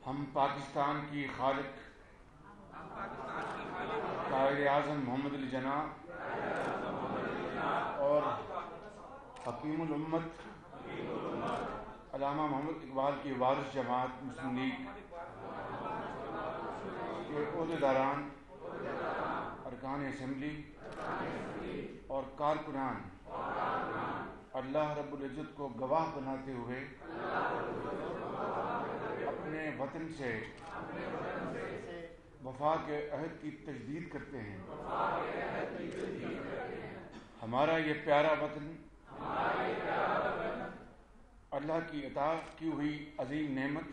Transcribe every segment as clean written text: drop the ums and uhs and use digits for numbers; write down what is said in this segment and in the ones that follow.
ہم پاکستان کی خالق قائد اعظم محمد علی جناح اور حکیم الامت علامہ محمد اقبال کی وارث جماعت مسلم لیگ کے عہدیداران، ارکان اسمبلی اور کارکنان اللہ رب العزت کو گواہ بناتے ہوئے اپنے وطن سے وفا کے عہد کی تجدید کرتے ہیں۔ ہمارا یہ پیارا وطن اللہ کی عطا کی ہوئی عظیم نعمت،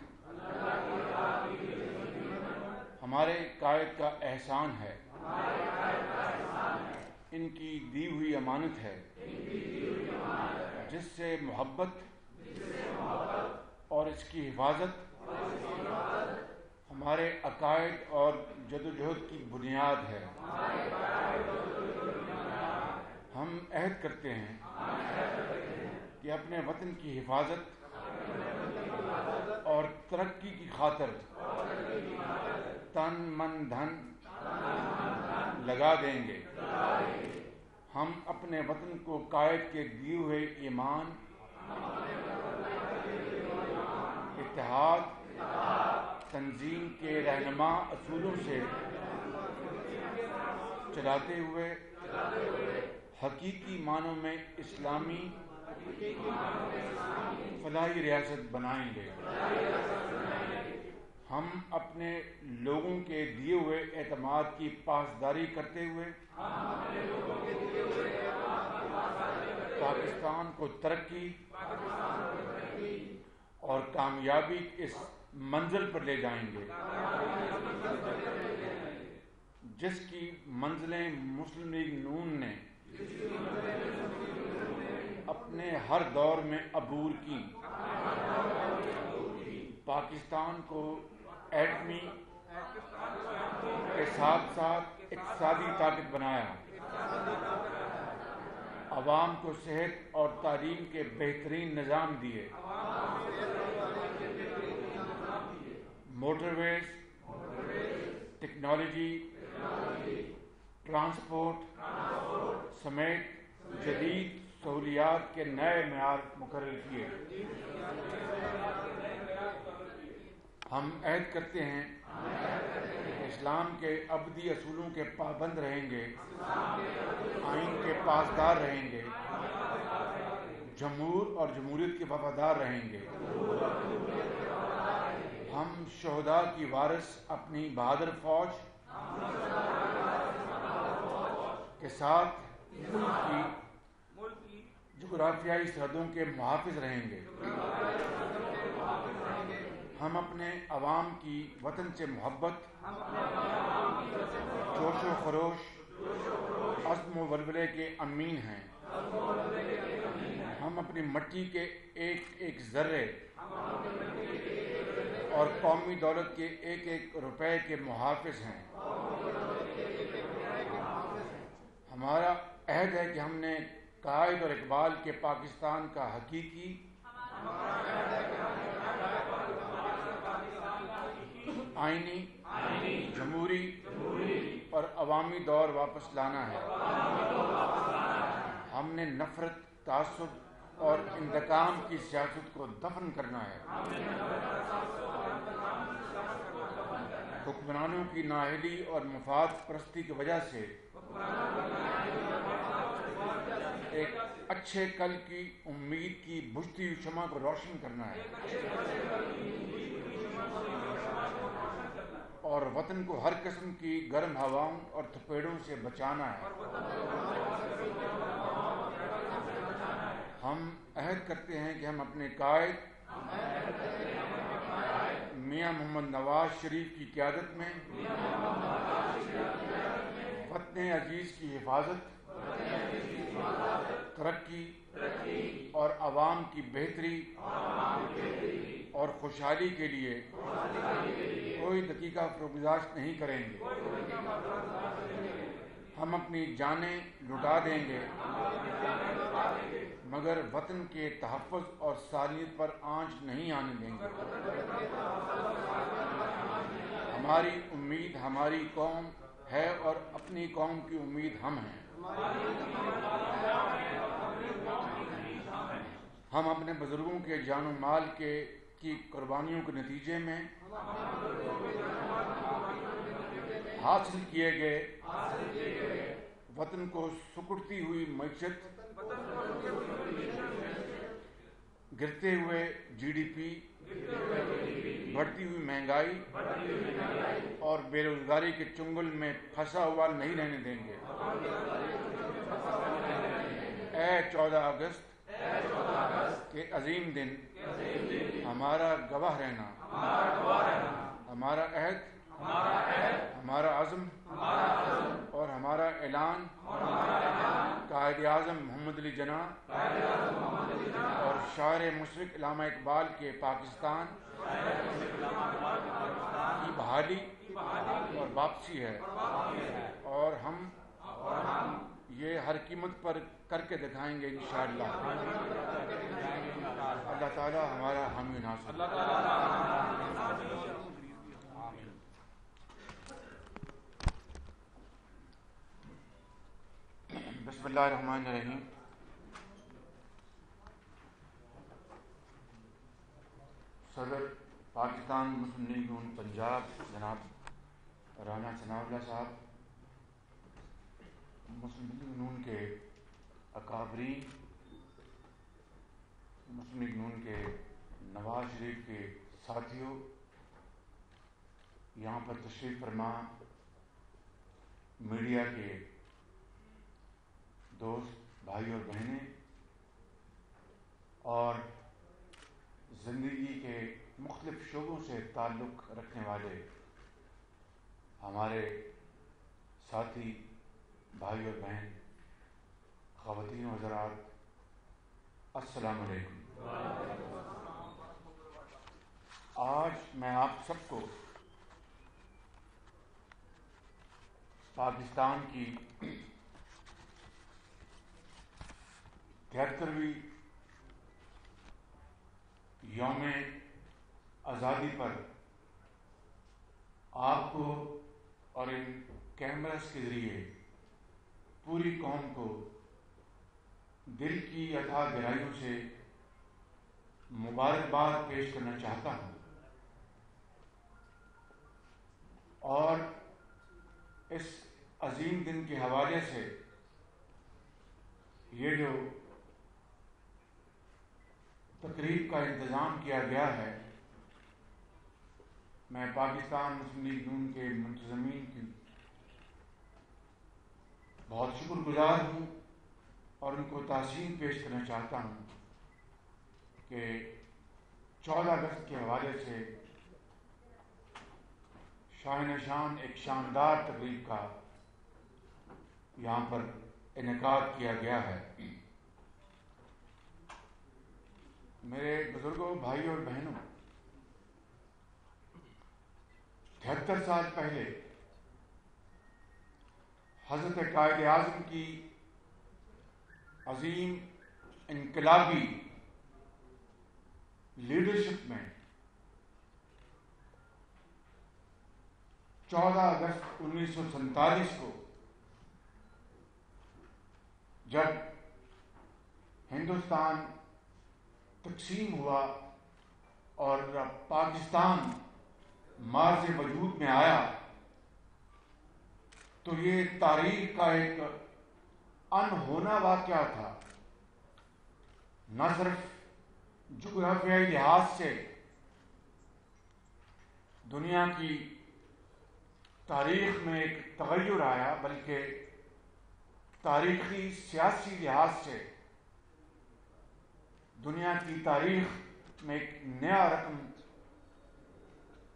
ہمارے قائد کا احسان ہے، ان کی دی ہوئی امانت ہے، جس سے محبت اور اس کی حفاظت ہمارے عقائد اور جدوجہد کی بنیاد ہے۔ ہم عہد کرتے ہیں کہ اپنے وطن کی حفاظت اور ترقی کی خاطر تن من دھن لگا دیں گے۔ ہم اپنے وطن کو قائد کے دیے ہوئے ایمان، اتحاد، تنظیم کے رہنما اصولوں سے چلاتے ہوئے حقیقی معنوں میں اسلامی فلاحی ریاست بنائیں گے۔ ہم اپنے لوگوں کے دیے ہوئے اعتماد کی پاسداری کرتے ہوئے پاکستان کو ترقی اور کامیابی اس منزل پر لے جائیں گے جس کی منزلیں مسلم لیگ نون نے اپنے ہر دور میں عبور کی۔ پاکستان کو ایٹمی کے ساتھ ساتھ اقتصادی طاقت بنایا، عوام کو صحت اور تعلیم کے بہترین نظام دیے، موٹر ویز، ٹیکنالوجی، ٹرانسپورٹ سمیت جدید سہولیات کے نئے معیار مقرر کیے۔ ہم عہد کرتے ہیں کہ اسلام کے ابدی اصولوں کے پابند رہیں گے، آئین کے پاسدار رہیں گے، جمہور اور جمہوریت کے وفادار رہیں گے۔ ہم شہداء کی وارث اپنی بہادر فوج کے ساتھ ملک کی جغرافیائی سرحدوں کے محافظ رہیں گے۔ ہم اپنے عوام کی وطن سے محبت، جوش و خروش، عزم و ولولے کے امین ہیں۔ ہم اپنی مٹی کے ایک ایک ذرے اور قومی دولت کے ایک ایک روپے کے محافظ ہیں۔ ہمارا عہد ہے کہ ہم نے قائد اور اقبال کے پاکستان کا حقیقی آئینی، جمہوری اور عوامی دور واپس لانا ہے۔ ہم نے نفرت، تعصب اور انتقام کی سیاست کو دفن کرنا ہے۔ حکمرانوں کی نااہلی اور مفاد پرستی کی وجہ سے ایک اچھے کل کی امید کی بجھتی ہوئی شمع کو روشن کرنا ہے اور وطن کو ہر قسم کی گرم ہواؤں اور تھپیڑوں سے بچانا ہے۔ ہم عہد کرتے ہیں کہ ہم اپنے قائد میاں محمد نواز شریف کی قیادت میں وطن عزیز کی حفاظت، ترقی اور عوام کی بہتری اور خوشحالی کے لیے کوئی دقیقہ فروگزاشت نہیں کریں گے۔ ہم اپنی جانیں لٹا دیں گے مگر وطن کے تحفظ اور سالمیت پر آنچ نہیں آنے دیں گے۔ ہماری امید ہماری قوم ہے اور اپنی قوم کی امید ہم ہیں. ہم اپنے بزرگوں کے جان و مال کی قربانیوں کے نتیجے میں حاصل کیے گئے وطن کو سکڑتی ہوئی معیشت، گرتے ہوئے GDP، بڑھتی ہوئی مہنگائی اور بے روزگاری کے چنگل میں پھنسا ہوا نہیں رہنے دیں گے. اے 14 اگست کے عظیم دن، ہمارا گواہ رہنا، ہمارا عہد، ہمارا عزم اور ہمارا اعلان قائد اعظم محمد علی جناح اور شاعر مشرق علامہ اقبال کے پاکستان کی بحالی اور واپسی ہے، اور ہم یہ ہر قیمت پر کر کے دکھائیں گے انشاءاللہ. اللہ تعالی ہمارا حامی ناصر. بسم اللہ الرحمن الرحیم. صدر پاکستان مسلم لیگ نون پنجاب جناب رانا ثناء اللہ صاحب، مسلم لیگ نون کے اکابرین، مسلم لیگ نون کے نواز شریف کے ساتھیوں، یہاں پر تشریف فرما میڈیا کے دوست بھائی اور بہنیں، اور زندگی کے مختلف شعبوں سے تعلق رکھنے والے ہمارے ساتھی بھائی اور بہن، خواتین و حضرات، السلام علیکم. آج میں آپ سب کو پاکستان کی 73ویں یوم آزادی پر آپ کو اور ان کیمراز کے ذریعے پوری قوم کو دل کی اتھاہ گہرائیوں سے مبارکباد پیش کرنا چاہتا ہوں، اور اس عظیم دن کے حوالے سے یہ جو تقریب کا انتظام کیا گیا ہے، میں پاکستان مسلم لیگ نون کے منتظمین کی بہت شکر گزار ہوں اور ان کو تحسین پیش کرنا چاہتا ہوں کہ 14 اگست کے حوالے سے شاہین شان ایک شاندار تقریب کا یہاں پر انعقاد کیا گیا ہے. میرے بزرگوں، بھائی اور بہنوں، 73 سال پہلے حضرت قائد اعظم کی عظیم انقلابی لیڈرشپ میں 14 اگست 1947 کو جب ہندوستان تقسیم ہوا اور پاکستان مارز وجود میں آیا، تو یہ تاریخ کا ایک انہونا واقعہ تھا. نہ صرف جغرافیائی لحاظ سے دنیا کی تاریخ میں ایک تغیر آیا، بلکہ تاریخی سیاسی لحاظ سے دنیا کی تاریخ میں ایک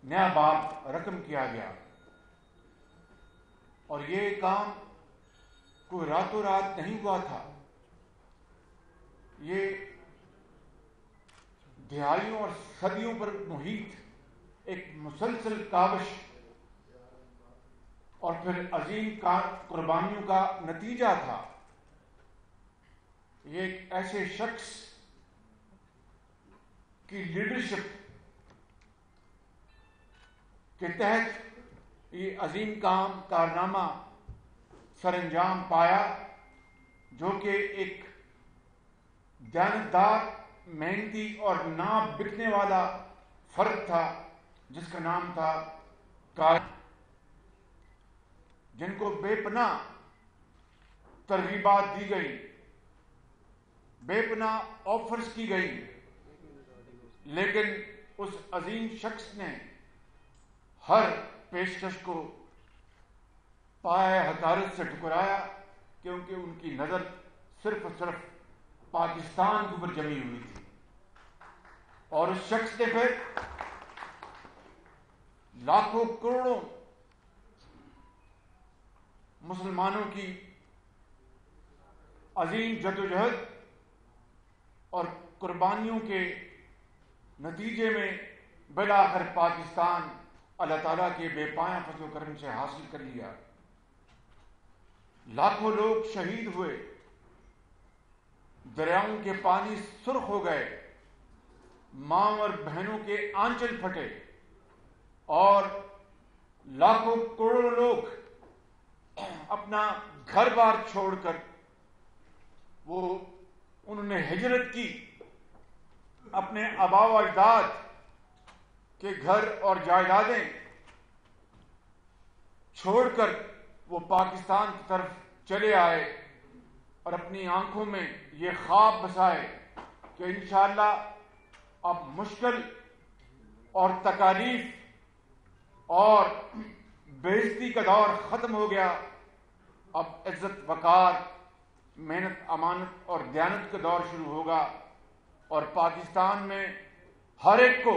نیا باب رقم کیا گیا. اور یہ کام کوئی راتوں رات نہیں ہوا تھا، یہ دہائیوں اور صدیوں پر محیط ایک مسلسل کاوش اور پھر عظیم قربانیوں کا نتیجہ تھا. یہ ایک ایسے شخص کی لیڈرشپ کے تحت یہ عظیم کارنامہ سر انجام پایا، جو کہ ایک دیانتدار، محنتی اور نہ بکنے والا فرد تھا، جس کا نام تھا قائد، جن کو بے پناہ ترغیبات دی گئی، بے پناہ آفرز کی گئی، لیکن اس عظیم شخص نے ہر پیشکش کو پائے حقارت سے ٹھکرایا، کیونکہ ان کی نظر صرف اور صرف پاکستان کے اوپر جمی ہوئی تھی۔ اور اس شخص نے پھر لاکھوں کروڑوں مسلمانوں کی عظیم جدوجہد اور قربانیوں کے نتیجے میں بالآخر پاکستان اللہ تعالیٰ کے بے پایہ فضل و کرم سے حاصل کر لیا۔ لاکھوں لوگ شہید ہوئے، دریاؤں کے پانی سرخ ہو گئے، ماں اور بہنوں کے آنچل پھٹے، اور لاکھوں کروڑوں لوگ اپنا گھر بار چھوڑ کر انہوں نے ہجرت کی، اپنے آباء و اجداد کے گھر اور جائیدادیں چھوڑ کر وہ پاکستان کی طرف چلے آئے، اور اپنی آنکھوں میں یہ خواب بسائے کہ انشاءاللہ اب مشکل اور تکالیف اور بےعزتی کا دور ختم ہو گیا، اب عزت، وقار، محنت، امانت اور دیانت کا دور شروع ہوگا، اور پاکستان میں ہر ایک کو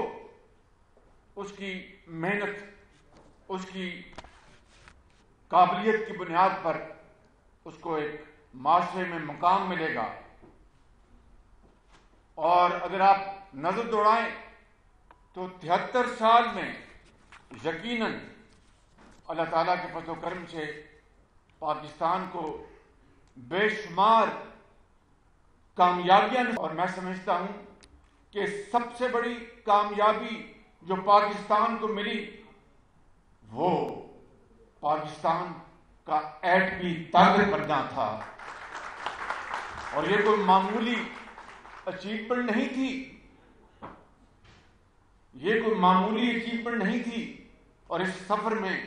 اس کی محنت، اس کی قابلیت کی بنیاد پر اس کو ایک معاشرے میں مقام ملے گا۔ اور اگر آپ نظر دوڑائیں تو 73 سال میں یقیناً اللہ تعالیٰ کے فضل و کرم سے پاکستان کو بے شمار کامیابیاں، اور میں سمجھتا ہوں کہ سب سے بڑی کامیابی جو پاکستان کو ملی وہ پاکستان کا ایٹمی طاقت بننا تھا، اور یہ کوئی معمولی اچیومنٹ نہیں تھی، یہ کوئی معمولی اچیومنٹ نہیں تھی۔ اور اس سفر میں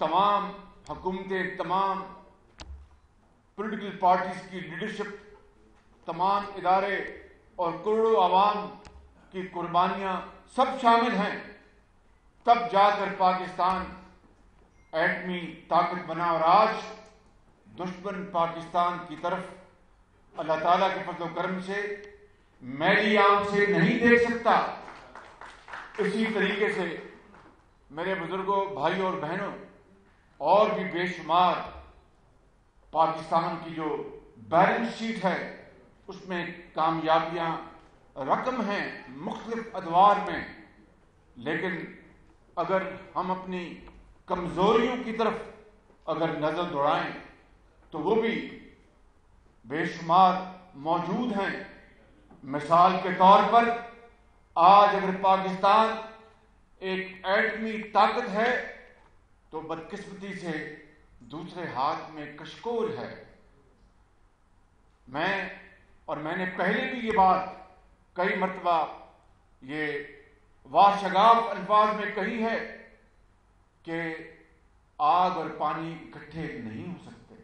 تمام حکومتیں، تمام پولیٹیکل پارٹیز کی لیڈرشپ، تمام ادارے اور کروڑوں عوام کی قربانیاں سب شامل ہیں، تب جا کر پاکستان ایٹمی طاقت بنا، اور آج دشمن پاکستان کی طرف اللہ تعالیٰ کے فضل و کرم سے میری آنکھ سے نہیں دیکھ سکتا۔ اسی طریقے سے میرے بزرگوں، بھائیوں اور بہنوں، اور بھی بے شمار پاکستان کی جو بیلنس شیٹ ہے اس میں کامیابیاں رقم ہیں مختلف ادوار میں، لیکن اگر ہم اپنی کمزوریوں کی طرف اگر نظر دوڑائیں تو وہ بھی بے شمار موجود ہیں۔ مثال کے طور پر آج اگر پاکستان ایک ایٹمی طاقت ہے تو بدقسمتی سے دوسرے ہاتھ میں کشکول ہے۔ میں نے پہلے بھی یہ بات کئی مرتبہ یہ واشگاف الفاظ میں کہی ہے کہ آگ اور پانی اکٹھے نہیں ہو سکتے،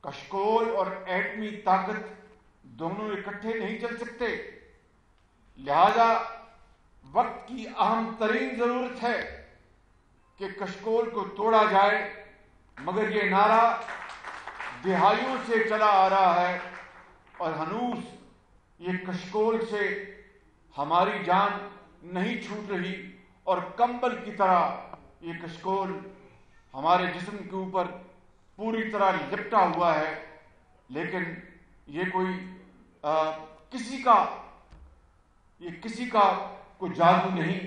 کشکول اور ایٹمی طاقت دونوں اکٹھے نہیں چل سکتے، لہذا وقت کی اہم ترین ضرورت ہے کہ کشکول کو توڑا جائے، مگر یہ نعرہ دہائیوں سے چلا آ رہا ہے اور ہنوز یہ کشکول سے ہماری جان نہیں چھوٹ رہی، اور کمبل کی طرح یہ کشکول ہمارے جسم کے اوپر پوری طرح لپٹا ہوا ہے، لیکن یہ کسی کا کوئی جادو نہیں،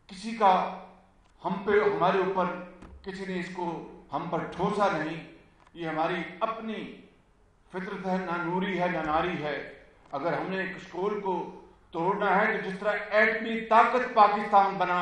کسی کا ہمارے اوپر کسی نے اس کو ہم پر ٹھوسا نہیں، یہ ہماری اپنی فطرت ہے، نہ نوری ہے نہ ناری ہے۔ اگر ہم نے کشکول کو توڑنا ہے تو جس طرح ایٹمی طاقت پاکستان بنا،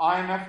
IMF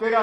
13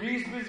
20-20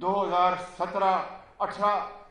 2017-18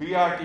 BRT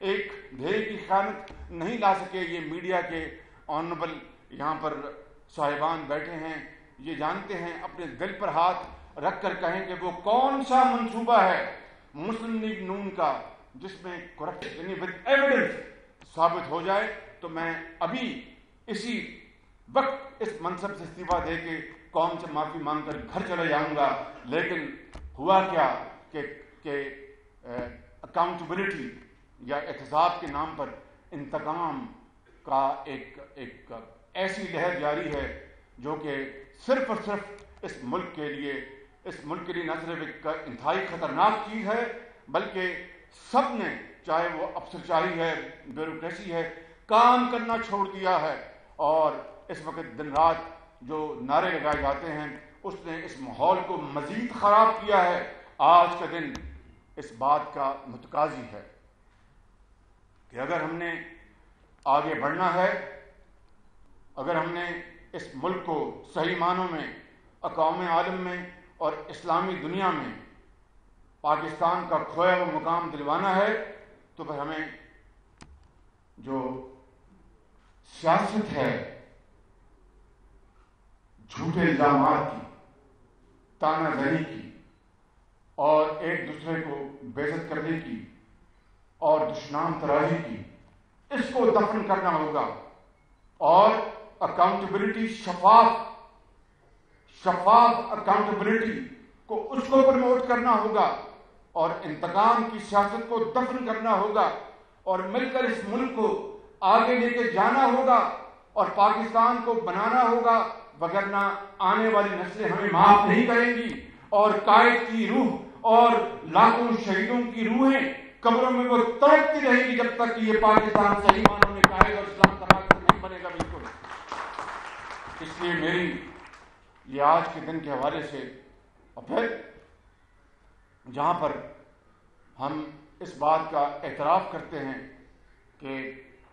ایک دھیے کی خیانت نہیں لا سکے. یہ میڈیا کے آنریبل یہاں پر صاحبان بیٹھے ہیں، یہ جانتے ہیں، اپنے دل پر ہاتھ رکھ کر کہیں کہ وہ کون سا منصوبہ ہے مسلم لیگ نون کا جس میں کرپشن یعنی ود ایویڈنس ثابت ہو جائے تو میں ابھی اسی وقت اس منصب سے استعفیٰ دے کے قوم سے معافی مانگ کر گھر چلے جاؤں گا. لیکن ہوا کیا کہ اکاؤنٹیبلٹی یا احتساب کے نام پر انتقام کا ایک ایسی لہر جاری ہے جو کہ صرف اور صرف اس ملک کے لیے نہ صرف ایک انتہائی خطرناک چیز ہے بلکہ سب نے، چاہے وہ افسرشاہی ہے، بیوروکریسی ہے، کام کرنا چھوڑ دیا ہے. اور اس وقت دن رات جو نعرے لگائے جاتے ہیں اس نے اس ماحول کو مزید خراب کیا ہے. آج کا دن اس بات کا متقاضی ہے کہ اگر ہم نے آگے بڑھنا ہے، اگر ہم نے اس ملک کو صحیح معنوں میں اقوام عالم میں اور اسلامی دنیا میں پاکستان کا کھویا ہوا مقام دلوانا ہے تو پھر ہمیں جو سیاست ہے جھوٹے الزامات کی، تانا زنی کی اور ایک دوسرے کو بےعزت کرنے کی اور دشنام تراشی کی، اس کو دفن کرنا ہوگا اور اکاؤنٹیبلٹی شفاف اکاؤنٹیبلٹی کو اس کو پروموٹ کرنا ہوگا اور انتقام کی سیاست کو دفن کرنا ہوگا اور مل کر اس ملک کو آگے لے کے جانا ہوگا اور پاکستان کو بنانا ہوگا، وگرنہ آنے والی نسلیں ہمیں معاف نہیں کریں گی اور قائد کی روح اور لاکھوں شہیدوں کی روحیں قبروں میں وہ تڑپتی رہے گی جب تک کہ یہ پاکستان صحیح معنوں میں قائد اور اسلام کا راستہ نہیں بنے گا. بالکل. اس لیے میری یہ آج کے دن کے حوالے سے اور پھر جہاں پر ہم اس بات کا اعتراف کرتے ہیں کہ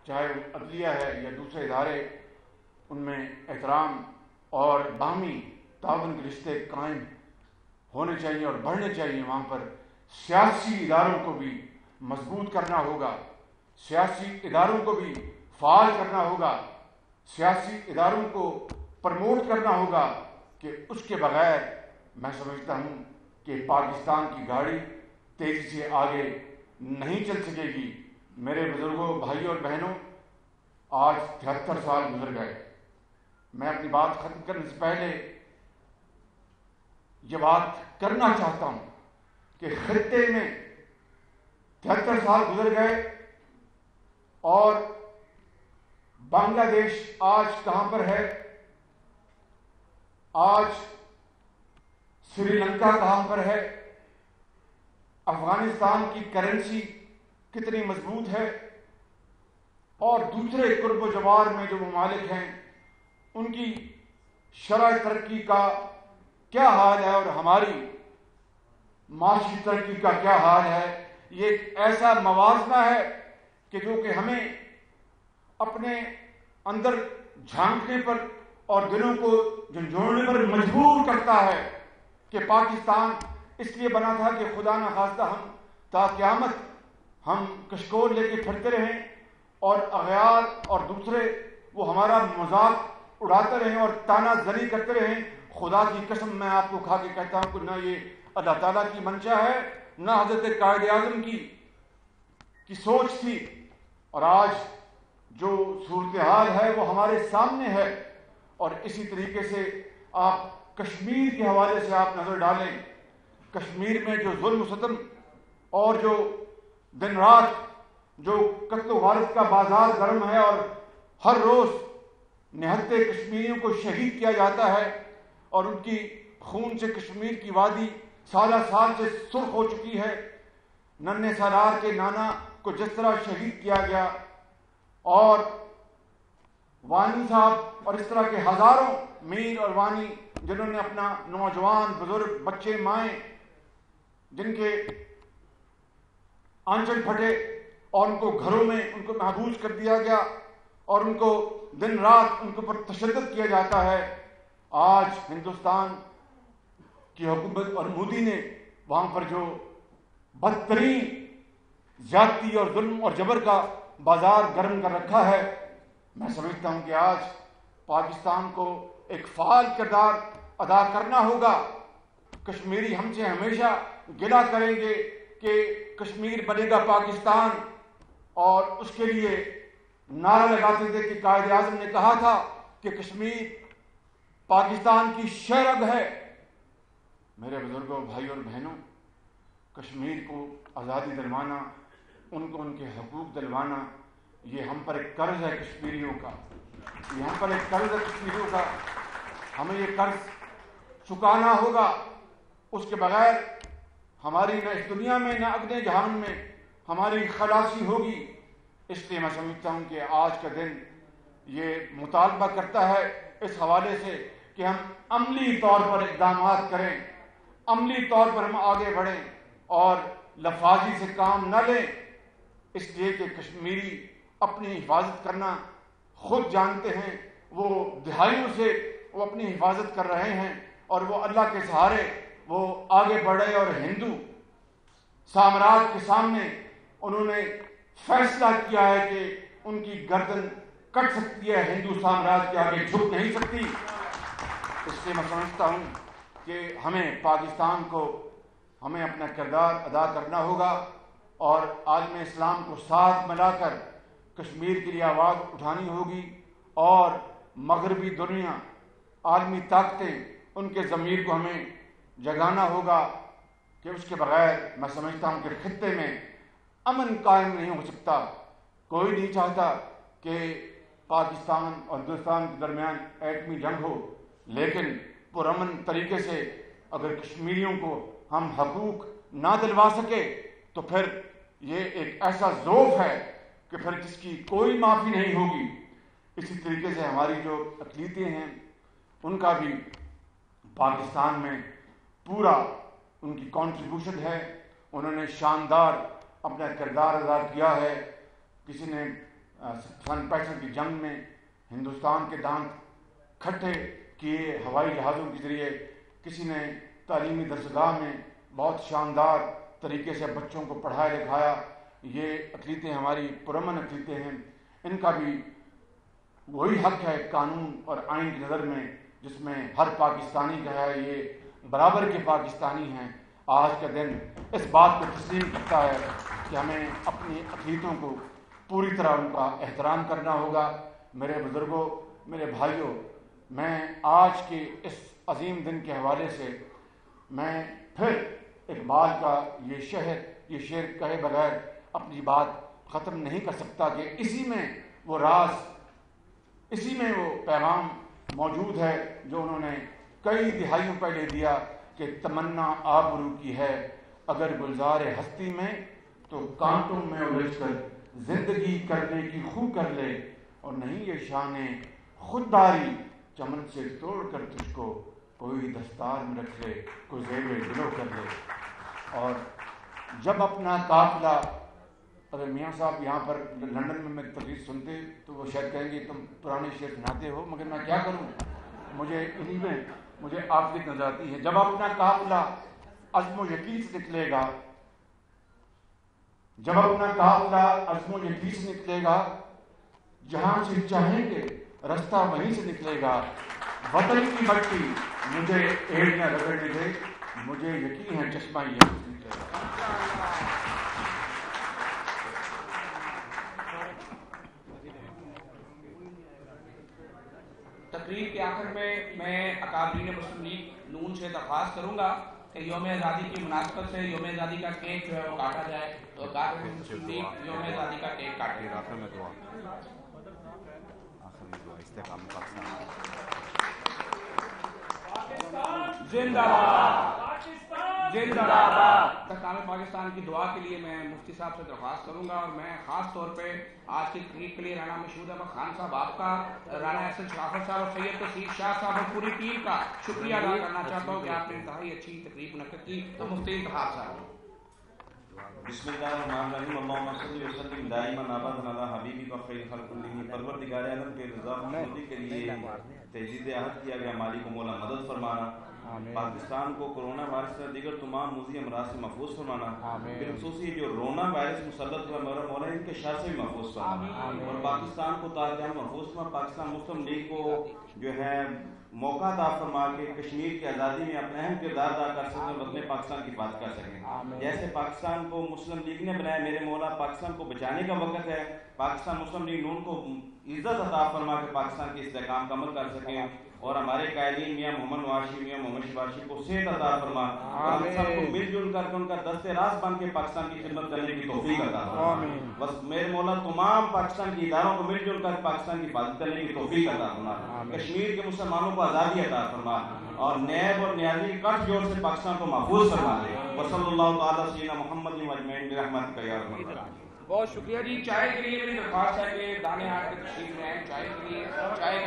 چاہے وہ عدلیہ ہے یا دوسرے ادارے، ان میں احترام اور باہمی تعاون کے رشتے قائم ہونے چاہیے اور بڑھنے چاہیے، وہاں پر سیاسی اداروں کو بھی مضبوط کرنا ہوگا، سیاسی اداروں کو بھی فعال کرنا ہوگا، سیاسی اداروں کو پروموٹ کرنا ہوگا کہ اس کے بغیر میں سمجھتا ہوں کہ پاکستان کی گاڑی تیزی سے آگے نہیں چل سکے گی. میرے بزرگوں، بھائیوں اور بہنوں، آج 73 سال گزر گئے. میں اپنی بات ختم کرنے سے پہلے یہ بات کرنا چاہتا ہوں کہ خطے میں 73 سال گزر گئے اور بنگلہ دیش آج کہاں پر ہے، آج سری لنکا کہاں پر ہے، افغانستان کی کرنسی کتنی مضبوط ہے اور دوسرے قرب و جوار میں جو ممالک ہیں ان کی شرح ترقی کا کیا حال ہے اور ہماری معاشی ترقی کا کیا حال ہے. یہ ایک ایسا موازنہ ہے کہ جو کہ ہمیں اپنے اندر جھانکنے پر اور دلوں کو جھنجھوڑنے پر مجبور کرتا ہے کہ پاکستان اس لیے بنا تھا کہ خدا نہ خواستہ ہم تا قیامت ہم کشکول لے کے پھرتے رہیں اور اغیار اور دوسرے وہ ہمارا مذاق اڑاتے رہیں اور تانا زنی کرتے رہیں. خدا کی قسم میں آپ کو کھا کے کہتا ہوں کہ نہ یہ اللہ تعالیٰ کی منشا ہے، نہ حضرت قائد اعظم کی سوچ تھی. اور آج جو صورتحال ہے وہ ہمارے سامنے ہے اور اسی طریقے سے آپ کشمیر کے حوالے سے آپ نظر ڈالیں. کشمیر میں جو ظلم و ستم اور جو دن رات جو قتل و غارت کا بازار گرم ہے اور ہر روز نہتے کشمیریوں کو شہید کیا جاتا ہے اور ان کی خون سے کشمیر کی وادی سالہ سال سے سرخ ہو چکی ہے. ننھے سالار کے نانا کو جس طرح شہید کیا گیا اور وانی صاحب اور اس طرح کے ہزاروں میر اور وانی جنہوں نے اپنا نوجوان بزرگ بچے مائیں جن کے آنچل پھٹے اور ان کو گھروں میں ان کو محبوس کر دیا گیا اور ان کو دن رات ان کے اوپر تشدد کیا جاتا ہے. آج ہندوستان کی حکومت اور مودی نے وہاں پر جو بدترین زیادتی اور ظلم اور جبر کا بازار گرم کر رکھا ہے. میں سمجھتا ہوں کہ آج پاکستان کو ایک فعال کردار ادا کرنا ہوگا. کشمیری ہم سے ہمیشہ گلہ کریں گے کہ کشمیر بنے گا پاکستان، اور اس کے لیے نعرہ لگاتے تھے کہ قائد اعظم نے کہا تھا کہ کشمیر پاکستان کی شہرگ ہے. میرے بزرگوں، بھائی اور بہنوں، کشمیر کو آزادی دلوانا، ان کو ان کے حقوق دلوانا، یہ ہم پر ایک قرض ہے کشمیریوں کا. یہ ہم پر ایک قرض ہے کشمیریوں کا. ہمیں یہ قرض چکانا ہوگا. اس کے بغیر ہماری نہ اس دنیا میں نہ اگلے جہان میں ہماری خلاصی ہوگی. اس لیے میں سمجھتا ہوں کہ آج کا دن یہ مطالبہ کرتا ہے اس حوالے سے کہ ہم عملی طور پر اقدامات کریں، عملی طور پر ہم آگے بڑھیں اور لفاظی سے کام نہ لیں. اس لیے کہ کشمیری اپنی حفاظت کرنا خود جانتے ہیں. وہ دہائیوں سے وہ اپنی حفاظت کر رہے ہیں اور وہ اللہ کے سہارے وہ آگے بڑھے، اور ہندو سامراج کے سامنے انہوں نے فیصلہ کیا ہے کہ ان کی گردن کٹ سکتی ہے، ہندو سامراج کے آگے جھک نہیں سکتی. اس لیے میں سمجھتا ہوں کہ ہمیں پاکستان کو ہمیں اپنا کردار ادا کرنا ہوگا اور عالم اسلام کو ساتھ ملا کر کشمیر کے لیے آواز اٹھانی ہوگی، اور مغربی دنیا، عالمی طاقتیں، ان کے ضمیر کو ہمیں جگانا ہوگا کہ اس کے بغیر میں سمجھتا ہوں کہ خطے میں امن قائم نہیں ہو سکتا. کوئی نہیں چاہتا کہ پاکستان اور ہندوستان کے درمیان ایٹمی جنگ ہو، لیکن پرامن طریقے سے اگر کشمیریوں کو ہم حقوق نہ دلوا سکے تو پھر یہ ایک ایسا ذوف ہے کہ پھر جس کی کوئی معافی نہیں ہوگی. اسی طریقے سے ہماری جو اقلیتیں ہیں ان کا بھی پاکستان میں پورا ان کی کنٹریبیوشن ہے. انہوں نے شاندار اپنا کردار ادا کیا ہے. کسی نے سن 65 کی جنگ میں ہندوستان کے دانت کھٹے کیے ہوائی جہازوں کے ذریعے، کسی نے تعلیمی درسگاہ میں بہت شاندار طریقے سے بچوں کو پڑھایا لکھایا. یہ اقلیتیں ہماری پرامن اقلیتیں ہیں. ان کا بھی وہی حق ہے قانون اور آئین کی نظر میں جس میں ہر پاکستانی کا ہے. یہ برابر کے پاکستانی ہیں. آج کا دن اس بات کو تسلیم کرتا ہے کہ ہمیں اپنی اقلیتوں کو پوری طرح ان کا احترام کرنا ہوگا. میرے بزرگوں، میرے بھائیوں، میں آج کے اس عظیم دن کے حوالے سے میں پھر اقبال کا یہ شعر کہے بغیر اپنی بات ختم نہیں کر سکتا کہ اسی میں وہ راز، اسی میں وہ پیغام موجود ہے جو انہوں نے کئی دہائیوں پہلے دیا کہ تمنا آبرو کی ہے اگر گلزار ہستی میں تو کانٹوں میں الجھ کر زندگی کرنے کی خو کر لے، اور نہیں یہ شان خودداری چمن سے توڑ کر تجھ کو کوئی دستار میں رکھ لے، کوئی زیب دلو کر لے. اور جب اپنا قافلہ، اگر میاں صاحب یہاں پر لندن میں میری تقریر سنتے تو وہ شاید کہیں گے تم پرانے شعر سناتے ہو، مگر میں کیا کروں، مجھے انہی میں مجھے آفت نظر آتی ہے. جب اپنا قافلہ عزم و یقین سے نکلے گا، جب اپنا قافلہ عزم و یقین سے نکلے گا، جہاں سے چاہیں گے رستہ وہیں سے نکلے گا. وطن کی مٹی مجھے ایڑیاں رگڑنے دے، مجھے یقین ہے چشمہ یہاں سے نکلے گا. تقریر کے آخر میں اکابرین مسلم لیگ نون سے درخواست کروں گا کہ یوم آزادی کی مناسبت سے یوم آزادی کا کیک جو ہے وہ کاٹا جائے. تو اکابرین مسلم لیگ یوم آزادی کا کیک کاٹے. آخر میں دعا استحکام پاکستان زندہ باد، زندہ باد. استحکام پاکستان کی دعا کے لیے میں مفتی صاحب سے درخواست کروں گا، اور میں خاص طور پہ آج کی تقریر کے لیے رانا مشہود احمد خان صاحب آپ کا، رانا احسن شرافت صاحب اور سید تصیر شاہ صاحب اور پوری ٹیم کا شکریہ ادا کرنا چاہتا ہوں کہ آپ نے انتہائی اچھی تقریر منعقد کی. تو مفتی انتخاب صاحب. بسم اللہ الرحمن الرحیم. اللہم صلی وسلم دائما ابدا علی حبیبک خیر خلق کلہم. پروردگار عالم کے رضا خوشنودی کے لیے تجدید عہد کیا گیا مالک و مولا مدد فرمانا. پاکستان کو کورونا وائرس سے دیگر تمام موذی امراض سے محفوظ فرمانا، بالخصوص یہ جو رونا وائرس مسلط ہوا مولا ان کے شر سے بھی محفوظ فرمانا، اور پاکستان کو تاجدام محفوظ فرما، پاکستان مسلم لیگ کو جو ہے موقع عطا فرما کے کشمیر کی آزادی میں اپنا اہم کردار ادا کر سکیں اور وطن پاکستان کی بات کر سکیں. جیسے پاکستان کو مسلم لیگ نے بنایا، میرے مولا پاکستان کو بچانے کا وقت ہے. پاکستان مسلم لیگ نون کو عزت عطا فرما کے پاکستان کے استحکام کا عمل کر سکیں، اور ہمارے قائدین میاں محمد نواشی، میاں محمد شباشی کو صحت عطا فرما، اور ہم سب کو مل جل کر کے ان کا دست راست بن کے پاکستان کی خدمت کرنے کی توفیق عطا فرما. بس میرے مولا تمام پاکستان کی اداروں کو مل جل کر پاکستان کی حفاظت کرنے کی توفیق عطا فرما. کشمیر کے مسلمانوں کو آزادی عطا فرما، اور نیب اور نیازی کٹ جوڑ سے پاکستان کو محفوظ فرما دے. وصلی اللہ تعالی سیدنا محمد اجمعین برحمتک یا ارحم الراحمین. بہت شکریہ جی. چائے کے لیے میری درخواست ہے کہ دانے ہاتھ کے تشریف میں آئیں. چائے کے لیے چائے